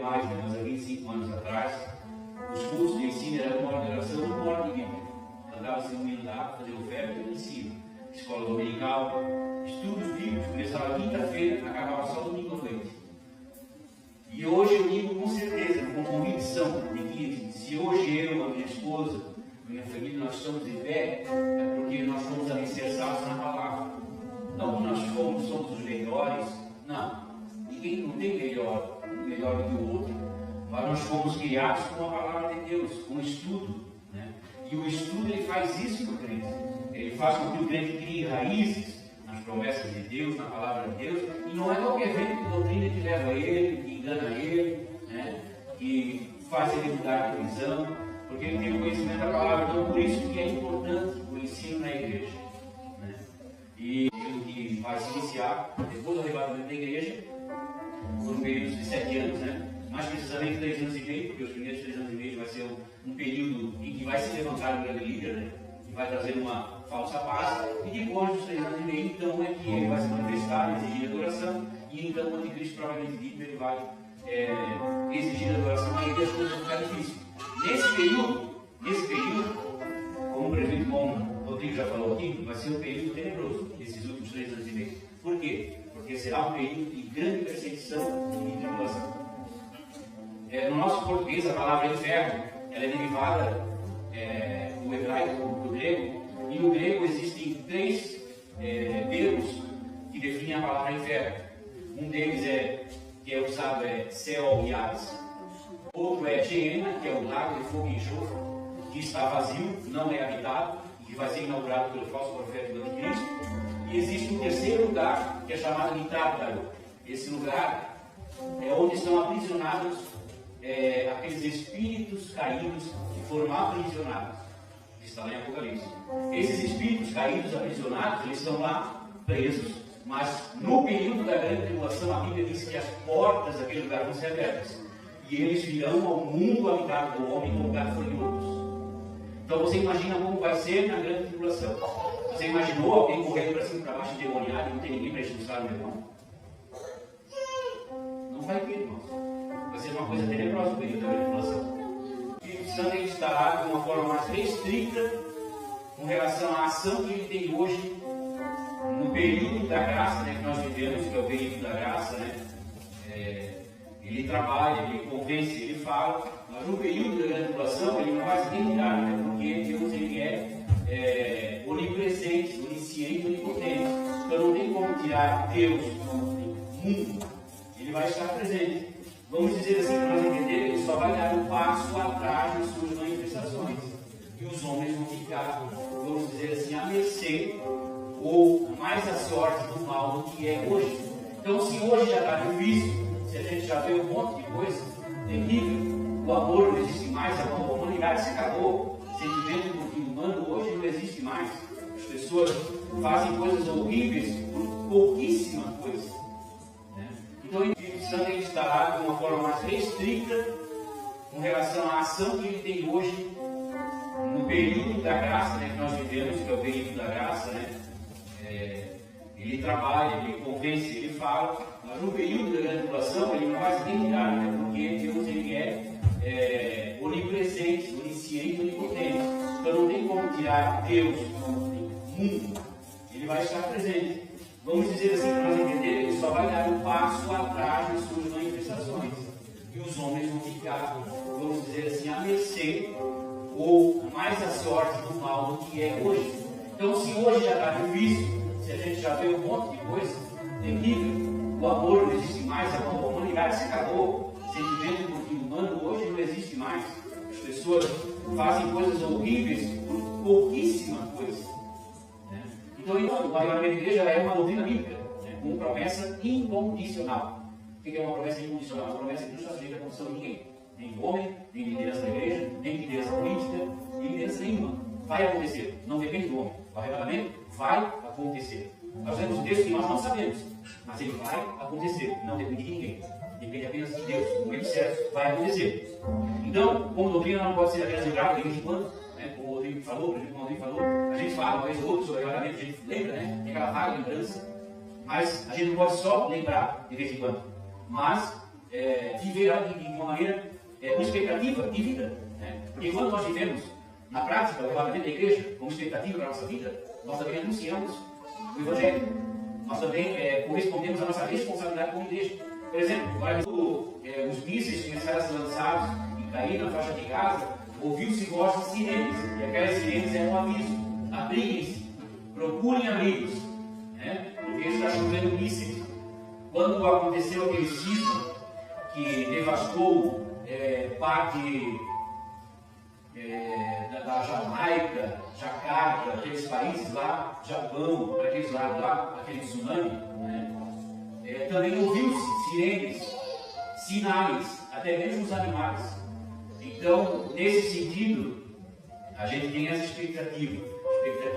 mais, né? Mas há 25 anos atrás, os cursos de ensino eram uma oração de uma hora de Bíblia. Andava-se um hino lá, fazer oferta e ensino. Escola dominical, estudos bíblicos, começava quinta-feira, acabava só domingo à noite. E hoje eu digo com certeza, com convicção, de que se hoje eu, a minha esposa, a minha família, nós estamos de pé, é porque nós fomos alicerçados na palavra. Não que nós somos os melhores, não. Ninguém não tem melhor do que o outro. Mas nós fomos criados com a palavra de Deus, com o estudo. Né? E o estudo ele faz isso no crente. Ele faz com que o crente crie raízes nas promessas de Deus, na palavra de Deus. E não é qualquer vento de doutrina que leva ele, que engana ele, né? Que faz ele mudar de visão, porque ele tem o conhecimento da palavra. Então, por isso que é importante o ensino na igreja. Né? E que vai se iniciar depois do arrebatamento da igreja, por um período de 7 anos, né? Mais precisamente 3 anos e meio, porque os primeiros 3 anos e meio vai ser um período em que vai se levantar um grande líder, né? E vai trazer uma falsa paz, e depois dos 3 anos e meio, então é que ele vai se manifestar, exigir adoração, e então o anticristo provavelmente dito, ele vai exigir adoração, aí as coisas vão ficar difíceis. Nesse período, como o prefeito Rodrigo já falou aqui, vai ser um período tenebroso, esses últimos 3 anos e meio. Por quê? Porque será um período de grande perseguição e tribulação. No nosso português, a palavra inferno, ela é derivada do hebraico, do grego, e no grego existem 3 termos que definem a palavra inferno. Um deles que é usado Seol e Hades. Outro é Geena, que é o lago de fogo e enxofre, que está vazio, não é habitado, e que vai ser inaugurado pelo falso profeta do anticristo. E existe um terceiro lugar, que é chamado de Tártaro. Esse lugar é onde estão aprisionados aqueles espíritos caídos que foram aprisionados. Está lá em Apocalipse. Esses espíritos caídos, aprisionados, eles estão lá presos. Mas no período da grande tribulação, a Bíblia diz que as portas daquele lugar vão ser abertas. E eles virão ao mundo habitado do homem como gafanhotos. Então você imagina como vai ser na grande tribulação. Você imaginou alguém correndo para cima e para baixo, endemoniado, e não tem ninguém para expulsar o demônio? Não vai ter, irmãos. Vai ser uma coisa tenebrosa o período da grande tribulação. O Espírito Santo estará de uma forma mais restrita com relação à ação que ele tem hoje no período da graça, né, que nós vivemos, que é o período da graça, né? Ele trabalha, ele convence, ele fala, mas no período da grande tribulação ele não vai se retirar, né? Porque Deus ele é onipresente, onisciente, onipotente. Então não tem como tirar Deus do mundo, ele vai estar presente. Vamos dizer assim, para nós entender, ele só vai dar um passo atrás de suas manifestações. E os homens vão ficar, vamos dizer assim, à mercê ou mais a sorte do mal do que é hoje. Então, se hoje já está difícil, se a gente já vê um monte de coisa terrível, o amor não existe mais, a humanidade se acabou, o sentimento do humano hoje não existe mais. As pessoas fazem coisas horríveis por pouquíssima coisa. Né? Então, o Espírito Santo estará de uma forma mais restrita com relação à ação que ele tem hoje no período da graça, né, que nós vivemos, que é o período da graça, né? Ele trabalha, ele convence, ele fala, mas no período da grande tribulação ele não vai se retirar, né? Porque Deus ele é onipresente, onisciente, onipotente. Então não tem como tirar Deus do mundo, ele vai estar presente. Vamos dizer assim, para nós entender, ele só vai dar um passo atrás de suas manifestações. E os homens vão ficar, vamos dizer assim, à mercê ou mais a sorte do mal do que é hoje. Então, se hoje já está difícil, se a gente já vê um monte de coisa terrível, o amor não existe mais, a humanidade se acabou, o sentimento do humano hoje não existe mais. As pessoas fazem coisas horríveis por pouquíssima coisa. Né? Então, o maior da igreja é uma doutrina bíblica, né? Com promessa incondicional. O que é uma promessa incondicional? Uma promessa que não está sujeita à condição de ninguém. Nem do homem, nem de liderança da igreja, nem de liderança política, nem de liderança nenhuma. Vai acontecer, não depende do homem. O arrebatamento vai acontecer. Nós temos um texto que nós não sabemos, mas ele vai acontecer, não depende de ninguém. Depende apenas de Deus. No momento certo, vai acontecer. Então, como doutrina, não pode ser apenas lembrada de vez em quando, né? Como o Rodrigo falou, a gente fala uma vez ou outra sobre o arrebatamento, a gente lembra, né? Tem aquela vaga lembrança, mas a gente não pode só lembrar de vez em quando. Mas viver de uma maneira com expectativa de vida. Né? Porque quando nós vivemos na prática o arrebatamento da igreja como expectativa para a nossa vida, nós também anunciamos o Evangelho. Nós também correspondemos à nossa responsabilidade como igreja. Por exemplo, quando os mísseis começaram a ser lançados e caíram na faixa de Gaza, ouviu-se vozes de sirenes, e aquelas sirenes eram um aviso: abriguem-se, procurem amigos, né? Porque está chovendo mísseis. Quando aconteceu aquele sismo que devastou parte da Jamaica, Jacarta, aqueles países lá, Japão, aqueles lados lá, aquele tsunami, né? Também ouviu-se sirenes, sinais, até mesmo os animais. Então, nesse sentido, a gente tem essa expectativa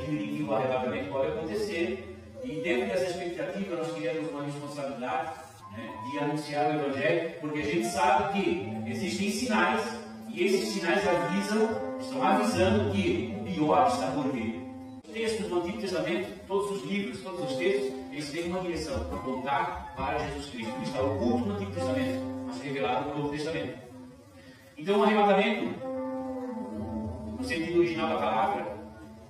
de que o arrebatamento pode acontecer, e dentro dessa expectativa nós queremos uma responsabilidade, né, de anunciar o Evangelho, porque a gente sabe que existem sinais, e esses sinais estão avisando que o pior está por vir. Os textos do Antigo Testamento, todos os livros, todos os textos, eles têm uma direção: apontar para Jesus Cristo, que está oculto no Antigo Testamento, mas revelado no Novo Testamento. Então, o arrebatamento, no sentido original da palavra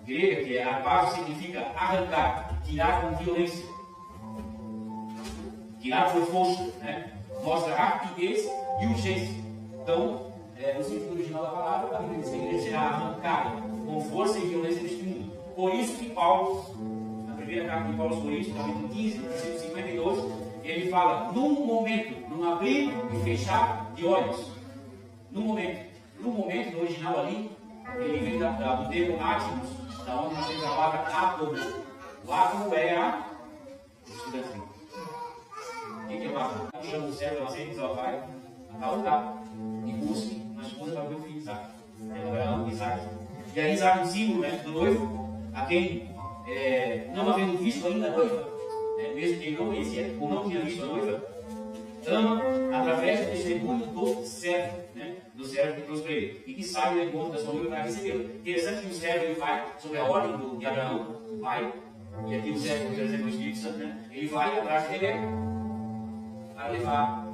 grega, que é arpazo, significa arrancar, tirar com violência. Tirar por força, né? Mostra rapidez e urgência. Então, no sentido original da palavra, a Bíblia diz que a igreja será arrancada com força e violência deste mundo. Por isso que Paulo, na primeira carta de Paulo aos Coríntios, capítulo 15, versículo 52, ele fala: num momento, num abrir e fechar de olhos. Num momento, no original ali, ele vem do termo átomos, da onde nós temos a palavra átomo. O átomo é a. Estudantinho. O que é o átomo? Chama o céu, ela sempre diz: ó, vai a tal lugar e busque uma esposa para o meu filho Isaac. Ela vai lá, Isaac. E aí, Isaac é um símbolo, né, do noivo, a quem, não havendo visto ainda a noiva, mesmo que ele não conhecia ou não tinha visto a noiva, ama através do testemunho do servo, né? Do servo que trouxe para ele, e que sai do encontro da sua noiva para recebê-lo. Interessante que o servo ele vai sob a ordem de Abraão, o pai, e aqui o servo, por exemplo, o Espírito Santo, né? Ele vai atrás de Rebeca para levar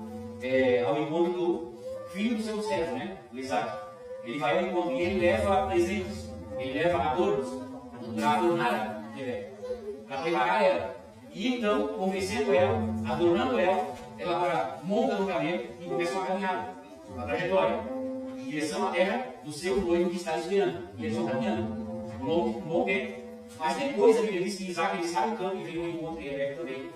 ao encontro do filho do seu servo, né? O Isaac. Ele vai ao encontro e ele leva presentes, ele leva adornos para adornar Rebeca, para preparar ela. E então, convencendo ela, adornando ela, ela monta no camelo e começa uma caminhada, uma trajetória, em direção à terra do seu noivo que está esperando. E eles vão caminhando um bom tempo. Mas depois a Bíblia diz que Isaac ele sai do campo e vem ao encontro de Rebeca também,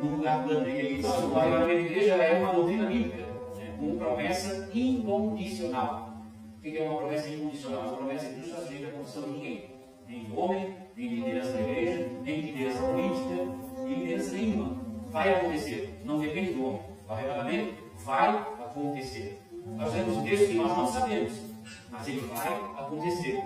no lugar plano. E ele diz: o arrebatamento da igreja é uma doutrina bíblica, né, com promessa incondicional. O que é uma promessa incondicional? Uma promessa que não está sujeita à condição de ninguém, nem de homem, nem de liderança da igreja, nem de liderança política, nem de liderança nenhuma. Vai acontecer, não depende do homem. O arrebatamento vai acontecer. Nós temos um texto que nós não sabemos, mas ele vai acontecer.